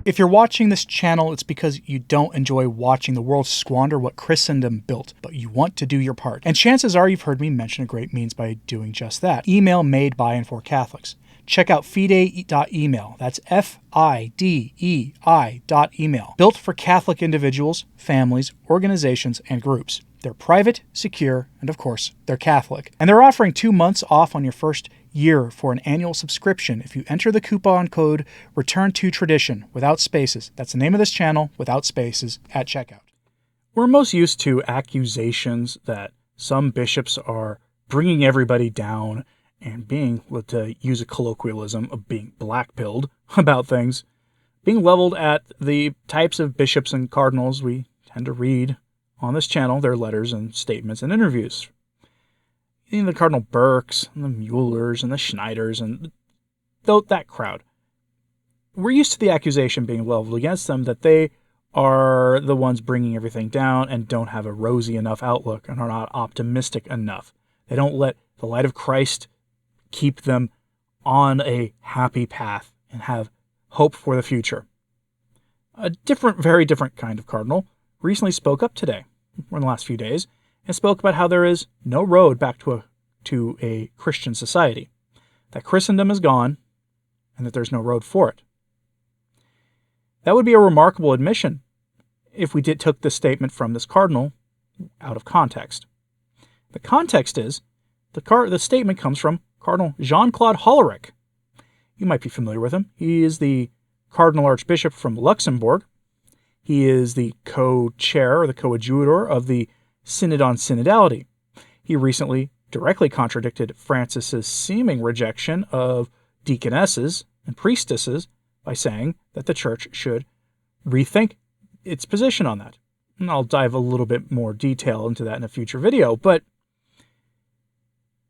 If you're watching this channel, it's because you don't enjoy watching the world squander what Christendom built, but you want to do your part. And chances are you've heard me mention a great means by doing just that. Email made by and for Catholics. Check out fidei.email. That's FIDEI.email. Built for Catholic individuals, families, organizations, and groups. They're private, secure, and of course, they're Catholic. And they're offering 2 months off on your first year for an annual subscription if you enter the coupon code Return to Tradition without spaces. That's the name of this channel, without spaces, at checkout. We're most used to accusations that some bishops are bringing everybody down and being, to use a colloquialism, of being black-pilled about things, being leveled at the types of bishops and cardinals we tend to read on this channel, their letters and statements and interviews. The Cardinal Burkes, and the Muellers, and the Schneiders, and that crowd. We're used to the accusation being leveled against them that they are the ones bringing everything down and don't have a rosy enough outlook and are not optimistic enough. They don't let the light of Christ keep them on a happy path and have hope for the future. A very different kind of cardinal recently spoke up today, or in the last few days, and spoke about how there is no road back to a Christian society, that Christendom is gone, and that there's no road for it. That would be a remarkable admission if we took this statement from this cardinal out of context. The context is, the statement comes from Cardinal Jean-Claude Holler. You might be familiar with him. He is the Cardinal Archbishop from Luxembourg. He is the co-chair or the coadjutor of the Synod on Synodality. He recently directly contradicted Francis's seeming rejection of deaconesses and priestesses by saying that the Church should rethink its position on that. And I'll dive a little bit more detail into that in a future video, but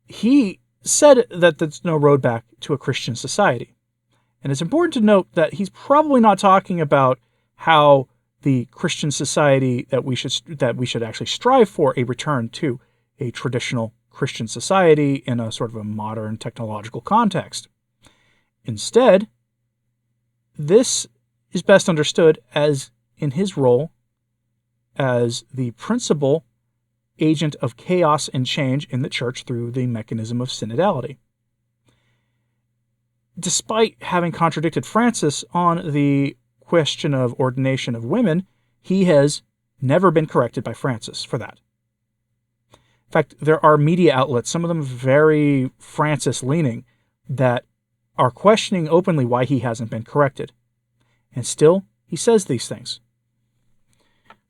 he said that there's no road back to a Christian society. And it's important to note that he's probably not talking about how the Christian society that we should actually strive for, a return to a traditional Christian society in a sort of a modern technological context. Instead, this is best understood as in his role as the principal agent of chaos and change in the Church through the mechanism of synodality. Despite having contradicted Francis on the question of ordination of women, he has never been corrected by Francis for that. In fact, there are media outlets, some of them very Francis-leaning, that are questioning openly why he hasn't been corrected. And still, he says these things.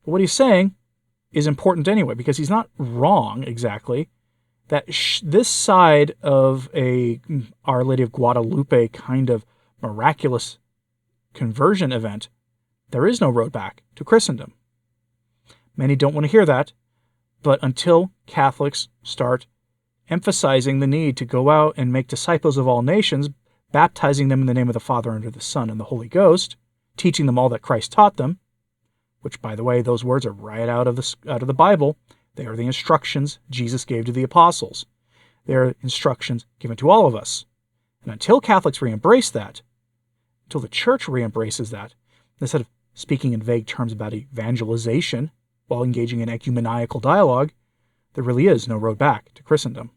But what he's saying is important anyway, because he's not wrong exactly that this side of a Our Lady of Guadalupe kind of miraculous conversion event, there is no road back to Christendom. Many don't want to hear that, but until Catholics start emphasizing the need to go out and make disciples of all nations, baptizing them in the name of the Father, and of the Son, and the Holy Ghost, teaching them all that Christ taught them, which, by the way, those words are right out of the Bible. They are the instructions Jesus gave to the apostles. They are instructions given to all of us. And until Catholics re-embrace that, until the Church re-embraces that, instead of speaking in vague terms about evangelization while engaging in ecumenical dialogue, there really is no road back to Christendom.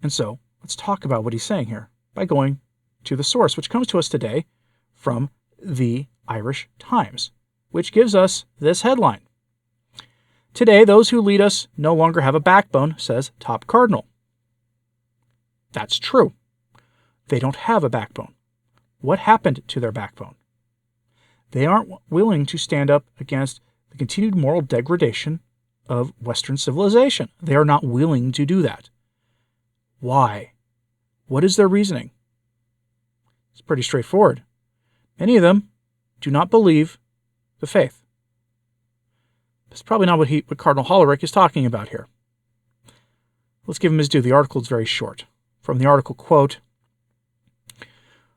And so, let's talk about what he's saying here by going to the source, which comes to us today from the Irish Times, which gives us this headline. Today, those who lead us no longer have a backbone, says top cardinal. That's true. They don't have a backbone. What happened to their backbone? They aren't willing to stand up against the continued moral degradation of Western civilization. They are not willing to do that. Why? What is their reasoning? It's pretty straightforward. Many of them do not believe the faith. That's probably not what Cardinal Holler is talking about here. Let's give him his due. The article is very short. From the article, quote,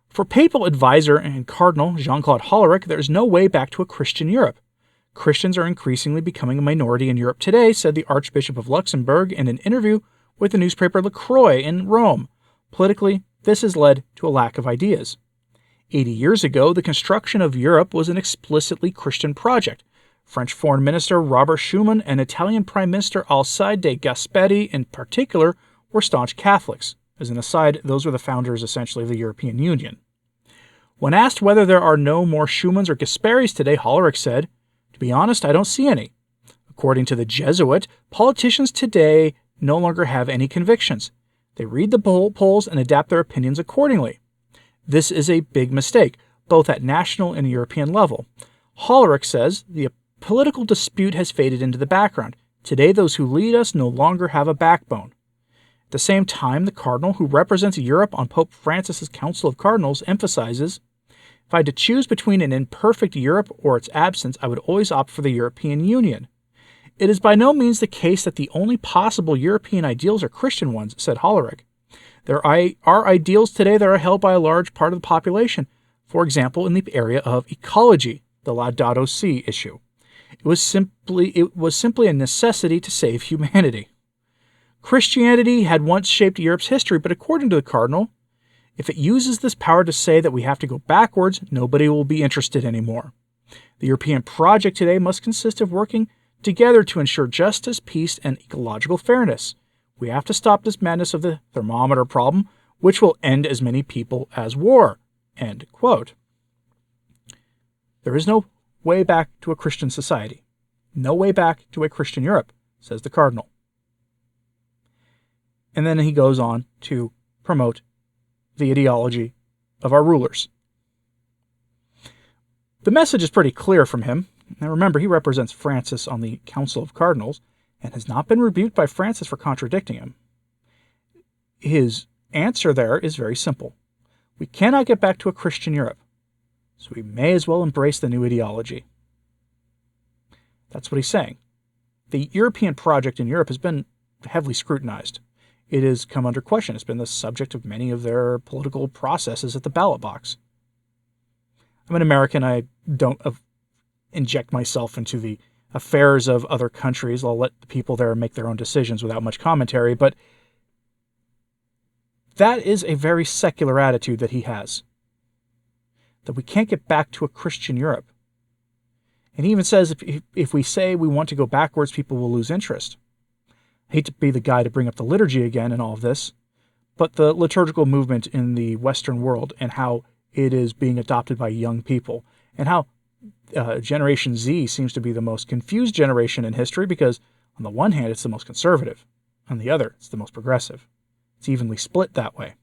"For papal advisor and Cardinal Jean-Claude Holler, there is no way back to a Christian Europe. Christians are increasingly becoming a minority in Europe today," said the Archbishop of Luxembourg in an interview with the newspaper La Croix in Rome. Politically, this has led to a lack of ideas. 80 years ago, the construction of Europe was an explicitly Christian project. French Foreign Minister Robert Schuman and Italian Prime Minister Alcide de Gasperi in particular were staunch Catholics. As an aside, those were the founders essentially of the European Union. When asked whether there are no more Schumans or Gasperis today, Hollerich said, "To be honest, I don't see any. According to the Jesuit, politicians today no longer have any convictions. They read the polls and adapt their opinions accordingly. This is a big mistake, both at national and European level." Hollerich says, "The political dispute has faded into the background. Today, those who lead us no longer have a backbone." At the same time, the cardinal who represents Europe on Pope Francis's Council of Cardinals emphasizes, "If I had to choose between an imperfect Europe or its absence, I would always opt for the European Union. It is by no means the case that the only possible European ideals are Christian ones," said Hollerich. "There are ideals today that are held by a large part of the population, for example, in the area of ecology, the Laudato Si issue. It was simply a necessity to save humanity. Christianity had once shaped Europe's history, but according to the cardinal, if it uses this power to say that we have to go backwards, nobody will be interested anymore. The European project today must consist of working together to ensure justice, peace, and ecological fairness. We have to stop this madness of the thermometer problem, which will end as many people as war." End quote. There is no way back to a Christian society. No way back to a Christian Europe, says the cardinal. And then he goes on to promote the ideology of our rulers. The message is pretty clear from him. Now remember, he represents Francis on the Council of Cardinals and has not been rebuked by Francis for contradicting him. His answer there is very simple. We cannot get back to a Christian Europe, so we may as well embrace the new ideology. That's what he's saying. The European project in Europe has been heavily scrutinized. It has come under question. It's been the subject of many of their political processes at the ballot box. I'm an American. I don't inject myself into the affairs of other countries. I'll let the people there make their own decisions without much commentary, but that is a very secular attitude that he has, that we can't get back to a Christian Europe. And he even says if we say we want to go backwards, people will lose interest. I hate to be the guy to bring up the liturgy again in all of this, but the liturgical movement in the Western world and how it is being adopted by young people, and how Generation Z seems to be the most confused generation in history because, on the one hand, it's the most conservative. On the other, it's the most progressive. It's evenly split that way.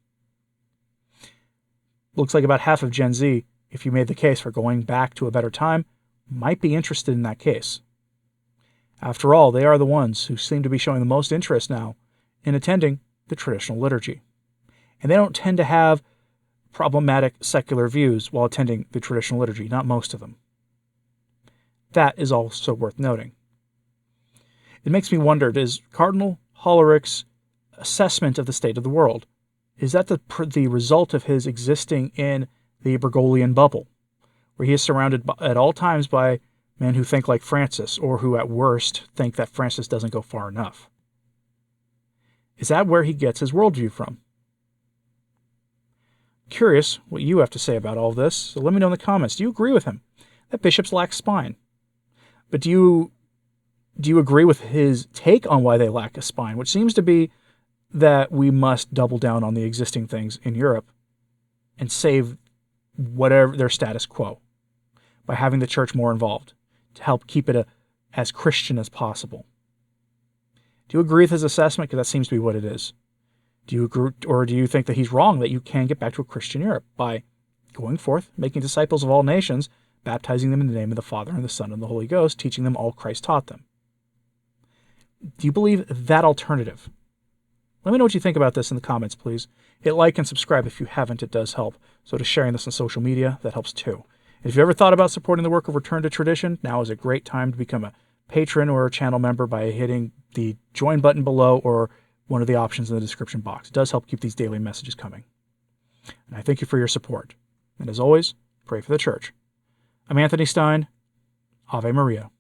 Looks like about half of Gen Z, if you made the case for going back to a better time, might be interested in that case. After all, they are the ones who seem to be showing the most interest now in attending the traditional liturgy. And they don't tend to have problematic secular views while attending the traditional liturgy, not most of them. That is also worth noting. It makes me wonder, is Cardinal Hollerich's assessment of the state of the world, is that the result of his existing in the Bergoglian bubble, where he is surrounded at all times by men who think like Francis, or who at worst think that Francis doesn't go far enough? Is that where he gets his worldview from? Curious what you have to say about all this, so let me know in the comments. Do you agree with him that bishops lack spine? But do you agree with his take on why they lack a spine, which seems to be that we must double down on the existing things in Europe and save whatever their status quo by having the church more involved to help keep it as Christian as possible? Do you agree with his assessment? Because that seems to be what it is. Do you agree, or do you think that he's wrong, that you can get back to a Christian Europe by going forth, making disciples of all nations, baptizing them in the name of the Father and the Son and the Holy Ghost, teaching them all Christ taught them? Do you believe that alternative? Let me know what you think about this in the comments, please. Hit like and subscribe if you haven't. It does help. So to sharing this on social media, that helps too. If you've ever thought about supporting the work of Return to Tradition, now is a great time to become a patron or a channel member by hitting the join button below or one of the options in the description box. It does help keep these daily messages coming. And I thank you for your support. And as always, pray for the church. I'm Anthony Stine. Ave Maria.